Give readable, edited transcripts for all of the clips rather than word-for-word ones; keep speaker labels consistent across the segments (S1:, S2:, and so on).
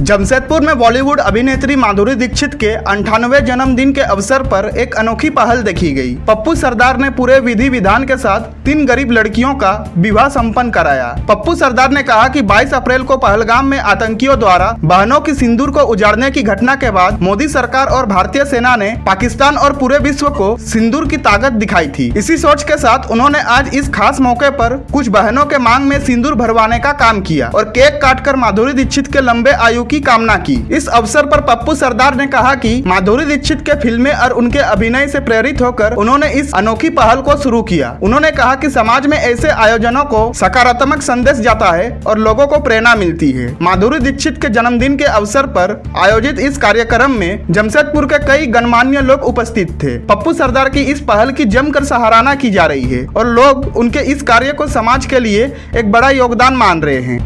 S1: जमशेदपुर में बॉलीवुड अभिनेत्री माधुरी दीक्षित के 98वें जन्मदिन के अवसर पर एक अनोखी पहल देखी गई। पप्पू सरदार ने पूरे विधि विधान के साथ 3 गरीब लड़कियों का विवाह संपन्न कराया। पप्पू सरदार ने कहा कि 22 अप्रैल को पहलगाम में आतंकियों द्वारा बहनों की सिंदूर को उजाड़ने की घटना के बाद मोदी सरकार और भारतीय सेना ने पाकिस्तान और पूरे विश्व को सिंदूर की ताकत दिखाई थी। इसी सोच के साथ उन्होंने आज इस खास मौके पर कुछ बहनों के मांग में सिंदूर भरवाने का काम किया और केक काटकर माधुरी दीक्षित के लंबे आयु की कामना की। इस अवसर पर पप्पू सरदार ने कहा कि माधुरी दीक्षित के फिल्में और उनके अभिनय से प्रेरित होकर उन्होंने इस अनोखी पहल को शुरू किया। उन्होंने कहा कि समाज में ऐसे आयोजनों को सकारात्मक संदेश जाता है और लोगों को प्रेरणा मिलती है। माधुरी दीक्षित के जन्मदिन के अवसर पर आयोजित इस कार्यक्रम में जमशेदपुर के कई गणमान्य लोग उपस्थित थे। पप्पू सरदार की इस पहल की जमकर सराहना की जा रही है और लोग उनके इस कार्य को समाज के लिए एक बड़ा योगदान मान रहे हैं।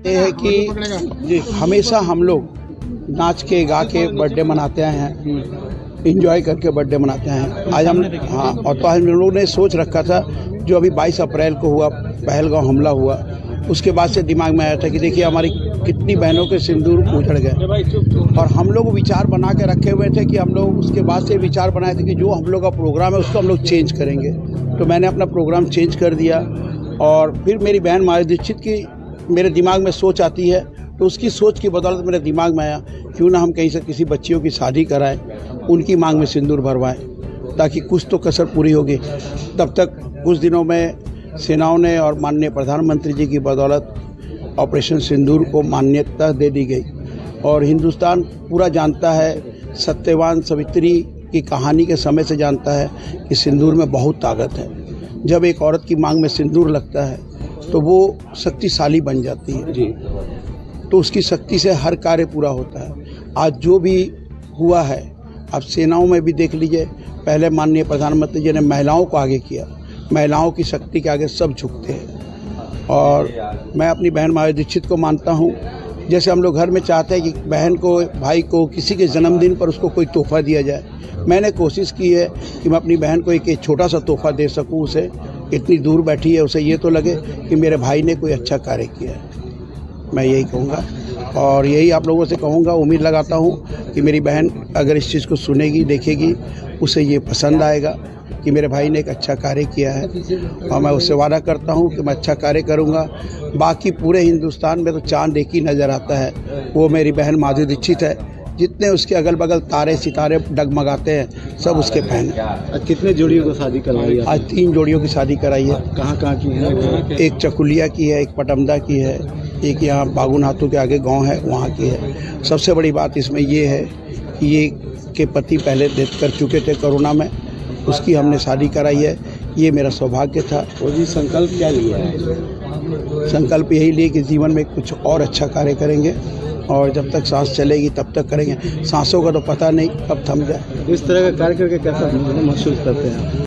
S2: ये है कि हमेशा हम लोग नाच के गा के बर्थडे मनाते हैं, एंजॉय करके बर्थडे मनाते हैं। आज हम और तो हम लोगों ने सोच रखा था, जो अभी 22 अप्रैल को हुआ पहलगाम हमला हुआ, उसके बाद से दिमाग में आया था कि देखिए हमारी कितनी बहनों के सिंदूर उजड़ गए और हम लोग विचार बना के रखे हुए थे कि हम लोग उसके बाद से विचार बनाए थे कि जो हम लोग का प्रोग्राम है उसको हम लोग चेंज करेंगे। तो मैंने अपना प्रोग्राम चेंज कर दिया और फिर मेरी बहन माधुरी दीक्षित की मेरे दिमाग में सोच आती है, तो उसकी सोच की बदौलत मेरे दिमाग में आया क्यों ना हम कहीं से किसी बच्चियों की शादी कराएं, उनकी मांग में सिंदूर भरवाएं, ताकि कुछ तो कसर पूरी होगी। तब तक कुछ दिनों में सेनाओं ने और माननीय प्रधानमंत्री जी की बदौलत ऑपरेशन सिंदूर को मान्यता दे दी गई और हिंदुस्तान पूरा जानता है, सत्यवान सावित्री की कहानी के समय से जानता है कि सिंदूर में बहुत ताकत है। जब एक औरत की मांग में सिंदूर लगता है तो वो शक्तिशाली बन जाती है जी, तो उसकी शक्ति से हर कार्य पूरा होता है। आज जो भी हुआ है, अब सेनाओं में भी देख लीजिए, पहले माननीय प्रधानमंत्री जी ने महिलाओं को आगे किया, महिलाओं की शक्ति के आगे सब झुकते हैं। और मैं अपनी बहन माधुरी दीक्षित को मानता हूँ, जैसे हम लोग घर में चाहते हैं कि बहन को, भाई को, किसी के जन्मदिन पर उसको कोई तोहफा दिया जाए। मैंने कोशिश की है कि मैं अपनी बहन को एक छोटा सा तोहफा दे सकूं। उसे इतनी दूर बैठी है, उसे ये तो लगे कि मेरे भाई ने कोई अच्छा कार्य किया है। मैं यही कहूँगा और यही आप लोगों से कहूँगा। उम्मीद लगाता हूँ कि मेरी बहन अगर इस चीज़ को सुनेगी, देखेगी, उसे ये पसंद आएगा कि मेरे भाई ने एक अच्छा कार्य किया है और मैं उससे वादा करता हूँ कि मैं अच्छा कार्य करूँगा। बाकी पूरे हिंदुस्तान में तो चाँद एक ही नज़र आता है, वो मेरी बहन माधुरी दीक्षित है। जितने उसके अगल बगल तारे सितारे डगमगाते हैं, सब उसके फैन हैं।
S3: कितने जोड़ियों को शादी करवाई है?
S2: आज 3 जोड़ियों की शादी कराई है।
S3: कहाँ कहाँ की है?
S2: एक चकुलिया की है, एक पटमदा की है, एक यहाँ बागुनाथों के आगे गांव है वहाँ की है। सबसे बड़ी बात इसमें ये है कि ये के पति पहले डेथ कर चुके थे कोरोना में, उसकी हमने शादी कराई है। ये मेरा सौभाग्य था।
S3: और जी संकल्प क्या लिया है?
S2: संकल्प यही लिए कि जीवन में कुछ और अच्छा कार्य करेंगे और जब तक सांस चलेगी तब तक करेंगे। सांसों का तो पता नहीं कब थम जाए।
S3: इस तरह का कार्य करके कैसा महसूस करते हैं?